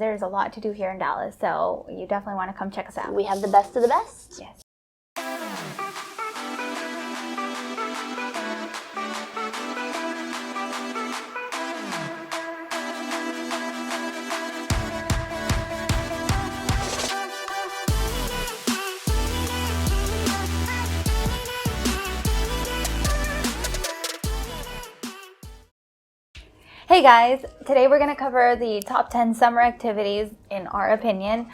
There's a lot to do here in Dallas, so you definitely want to come check us out. We have the best of the best. Yes. Hey guys, today we're going to cover the top 10 summer activities, in our opinion,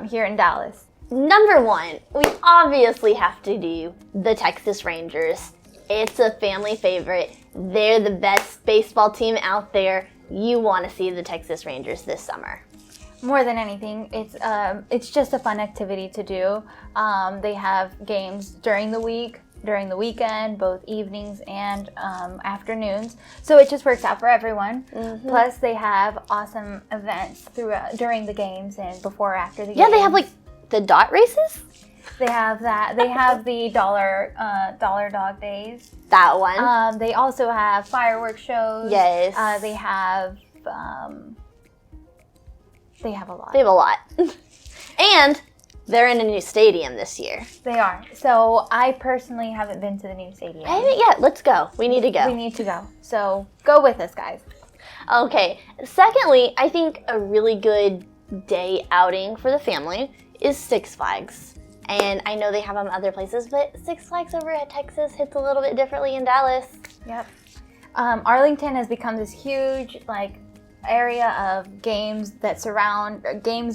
here in Dallas. Number 1, we obviously have to do the Texas Rangers. It's a family favorite. They're the best baseball team out there. You want to see the Texas Rangers this summer. More than anything, it's just a fun activity to do. They have games during the week, during the weekend, both evenings and afternoons. So it just works out for everyone. Mm-hmm. Plus, they have awesome events during the games and before or after the games. Yeah, they have like the dot races. They have that. They have the dollar dog days. That one. They also have fireworks shows. Yes. They have a lot. They have a lot. And they're in a new stadium this year. They are. So I personally haven't been to the new stadium. I haven't yet. Let's go. We need to go. We need to go. So go with us, guys. Okay. Secondly, I think a really good day outing for the family is Six Flags. And I know they have them other places, but Six Flags over at Texas hits a little bit differently in Dallas. Yep. Arlington has become this huge, area of games that surround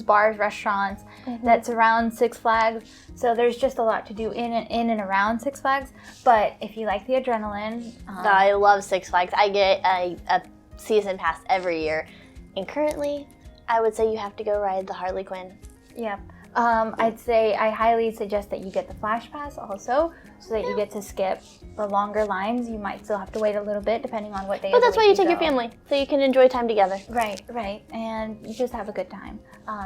bars, restaurants that surround Six Flags. So there's just a lot to do in and around Six Flags. But if you like the adrenaline, I love Six Flags. I get a season pass every year, and currently, I would say you have to go ride the Harley Quinn. Yep. I'd say I highly suggest that you get the Flash Pass also, so that you get to skip the longer lines. You might still have to wait a little bit depending on what day. But that's why you take your family, so you can enjoy time together. Right, and you just have a good time.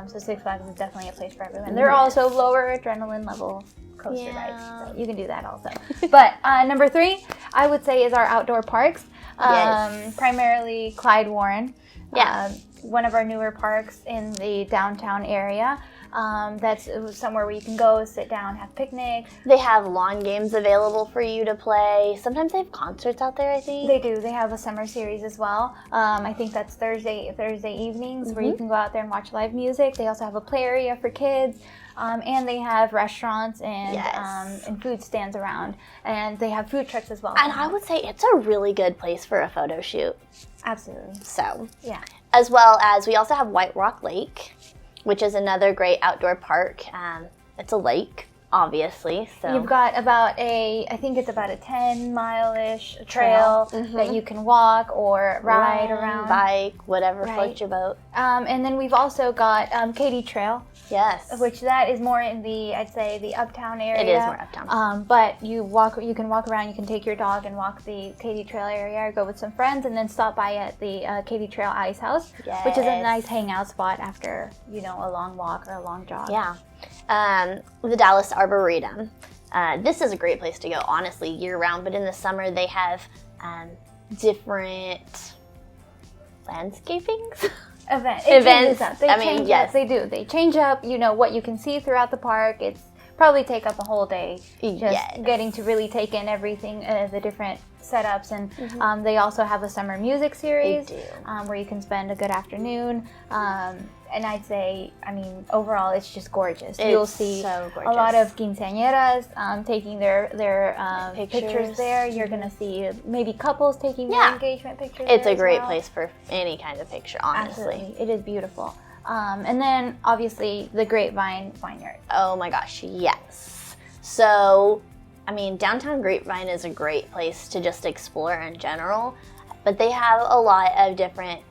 So Six Flags is definitely a place for everyone. There are also lower adrenaline level coaster rides, so you can do that also. But number 3, I would say, is our outdoor parks. Yes. Primarily Clyde Warren. Yeah. One of our newer parks in the downtown area. That's somewhere where you can go, sit down, have picnics. They have lawn games available for you to play. Sometimes they have concerts out there, I think. They do. They have a summer series as well. I think that's Thursday evenings where you can go out there and watch live music. They also have a play area for kids. And they have restaurants and food stands around. And they have food trucks as well. And I would say it's a really good place for a photo shoot. Absolutely. So, yeah. As well as we also have White Rock Lake, which is another great outdoor park. It's a lake, obviously. So you've got about a 10-mile-ish trail that you can walk or ride around. Bike, whatever floats your boat. And then we've also got Katy Trail. Yes. Which that is more in the uptown area. It is more uptown. But you can walk around, you can take your dog and walk the Katy Trail area or go with some friends and then stop by at the Katy Trail Ice House, which is a nice hangout spot after, a long walk or a long jog. Yeah. The Dallas Arboretum. This is a great place to go, honestly, year-round. But in the summer, they have different landscapings. Events. Yes. They do. They change up, what you can see throughout the park. It's probably take up a whole day just getting to really take in everything, the different setups. And they also have a summer music series where you can spend a good afternoon. And I'd say, overall, it's just gorgeous. You'll see a lot of quinceañeras taking their pictures there. You're going to see maybe couples taking their engagement pictures. It's a great place for any kind of picture, honestly. Absolutely. It is beautiful. And then, obviously, the Grapevine Vineyard. Oh my gosh, yes. So, downtown Grapevine is a great place to just explore in general. But they have a lot of different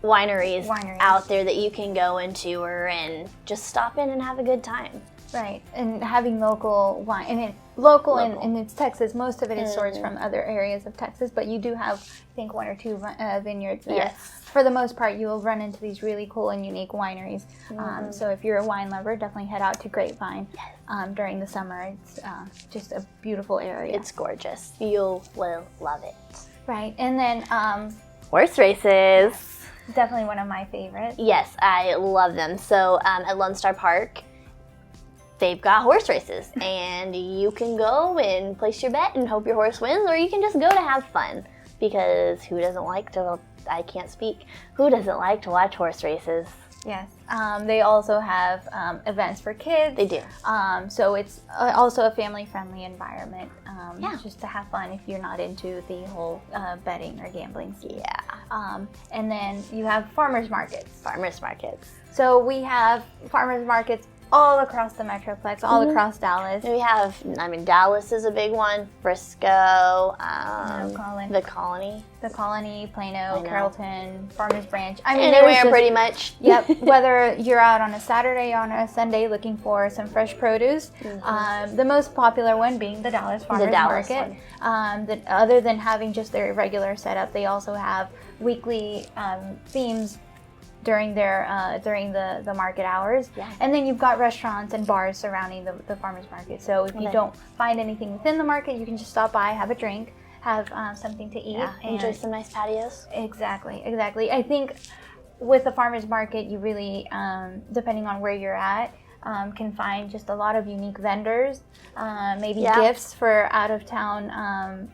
wineries out there that you can go and tour and just stop in and have a good time. Right, and having local wine, and it's Texas. Most of it is sourced from other areas of Texas, but you do have, I think, 1 or 2 vineyards there. Yes. For the most part, you will run into these really cool and unique wineries. So if you're a wine lover, definitely head out to Grapevine during the summer. It's just a beautiful area. It's gorgeous. You will love it. Right, and then horse races. Definitely one of my favorites. Yes, I love them. So at Lone Star Park, they've got horse races, and you can go and place your bet and hope your horse wins, or you can just go to have fun, because who doesn't like to, I can't speak, who doesn't like to watch horse races? Yes. They also have events for kids. They do. So it's also a family-friendly environment, Yeah. just to have fun if you're not into the whole betting or gambling scene. Yeah. And then you have farmers markets. Farmers markets. So we have farmers markets all across the Metroplex, all across Dallas. We have, Dallas is a big one, Frisco, Colin. the Colony. The Colony, Plano, Carrollton, Farmers Branch. I mean, Anywhere pretty much. Yep. Whether you're out on a Saturday or on a Sunday looking for some fresh produce, the most popular one being the Dallas Farmers Market. Other than having just their regular setup, they also have weekly themes during the market hours. Yeah. And then you've got restaurants and bars surrounding the farmers market. So if you don't find anything within the market, you can just stop by, have a drink, have something to eat. Yeah, enjoy some nice patios. Exactly. I think with the farmers market, you really, depending on where you're at, can find just a lot of unique vendors, maybe gifts for out of town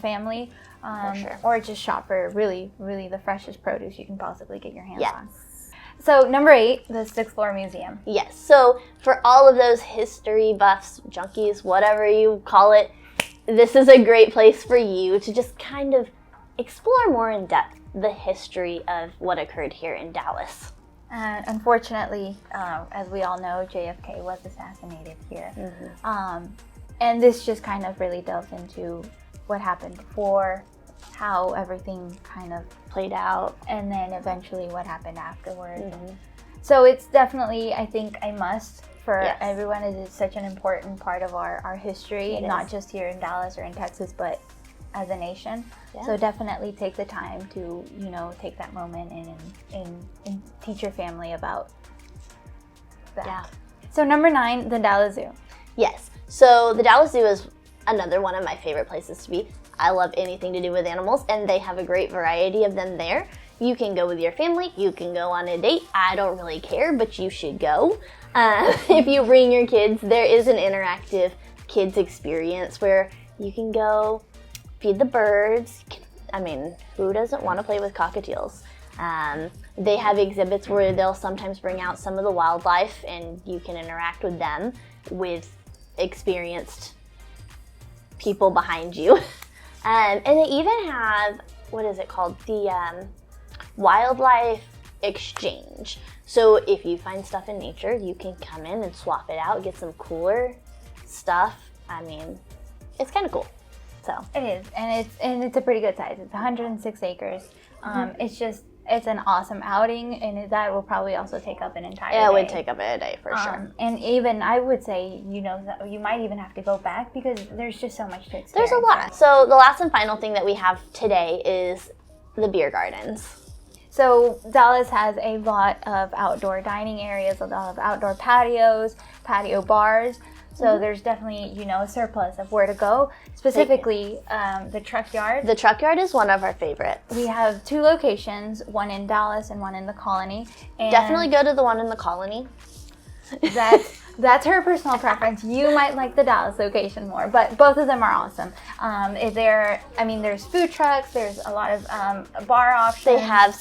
family. For sure. Or just shop for really, really the freshest produce you can possibly get your hands on. So number 8, the 6th Floor Museum. Yes, so for all of those history buffs, junkies, whatever you call it, this is a great place for you to just kind of explore more in depth the history of what occurred here in Dallas. Unfortunately, as we all know, JFK was assassinated here. And this just kind of really delves into what happened before, how everything kind of played out, and then eventually what happened afterwards. So it's definitely, I think, a must for everyone. It is such an important part of our history, not just here in Dallas or in Texas, but as a nation. So definitely take the time to, take that moment and teach your family about that. So number 9, the Dallas Zoo. Yes, so the Dallas Zoo is another one of my favorite places to be. I love anything to do with animals, and they have a great variety of them there. You can go with your family, you can go on a date. I don't really care, but you should go. If you bring your kids, there is an interactive kids experience where you can go feed the birds. Who doesn't want to play with cockatiels? They have exhibits where they'll sometimes bring out some of the wildlife, and you can interact with them with experienced people behind you. And they even have, what is it called? The wildlife exchange. So if you find stuff in nature, you can come in and swap it out, get some cooler stuff. It's kind of cool. So it is, and it's a pretty good size. It's 106 acres. It's an awesome outing, and that will probably also take up an entire day. Yeah, it would take up a day for sure. And even, I would say, you might even have to go back because there's just so much to experience. There's a lot. So the last and final thing that we have today is the beer gardens. So Dallas has a lot of outdoor dining areas, a lot of outdoor patios, patio bars. So there's definitely, a surplus of where to go. Specifically, the truck yard. The truck yard is one of our favorites. We have 2 locations, one in Dallas and one in the Colony. And definitely go to the one in the Colony. That's her personal preference. You might like the Dallas location more, but both of them are awesome. There's food trucks. There's a lot of bar options. They have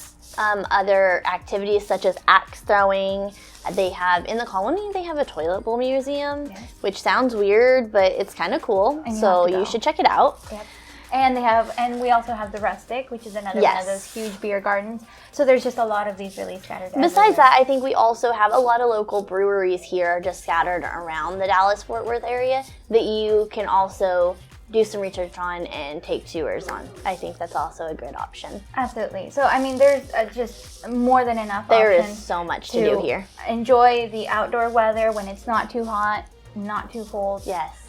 other activities such as axe throwing. They have, in the Colony, they have a toilet bowl museum, which sounds weird, but it's kind of cool. So you should check it out. Yep. And we also have the Rustic, which is another one of those huge beer gardens. So there's just a lot of these really scattered. Besides that, I think we also have a lot of local breweries here just scattered around the Dallas-Fort Worth area that you can also do some research on and take tours on. I think that's also a good option. Absolutely. So, there's just more than enough There is so much to do here. Enjoy the outdoor weather when it's not too hot, not too cold. Yes.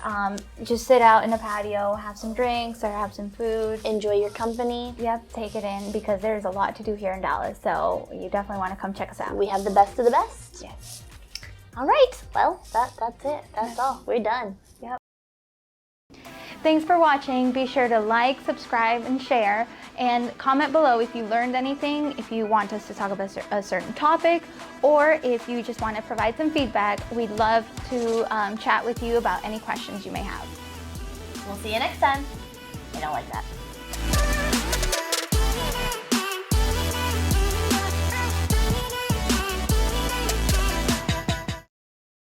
Just sit out in a patio, have some drinks or have some food. Enjoy your company. Yep, take it in because there's a lot to do here in Dallas. So you definitely want to come check us out. We have the best of the best. Yes. All right. Well, that's it. That's all. We're done. Yep. Thanks for watching. Be sure to like, subscribe, and share. And comment below if you learned anything, if you want us to talk about a certain topic, or if you just want to provide some feedback. We'd love to chat with you about any questions you may have. We'll see you next time. I don't like that.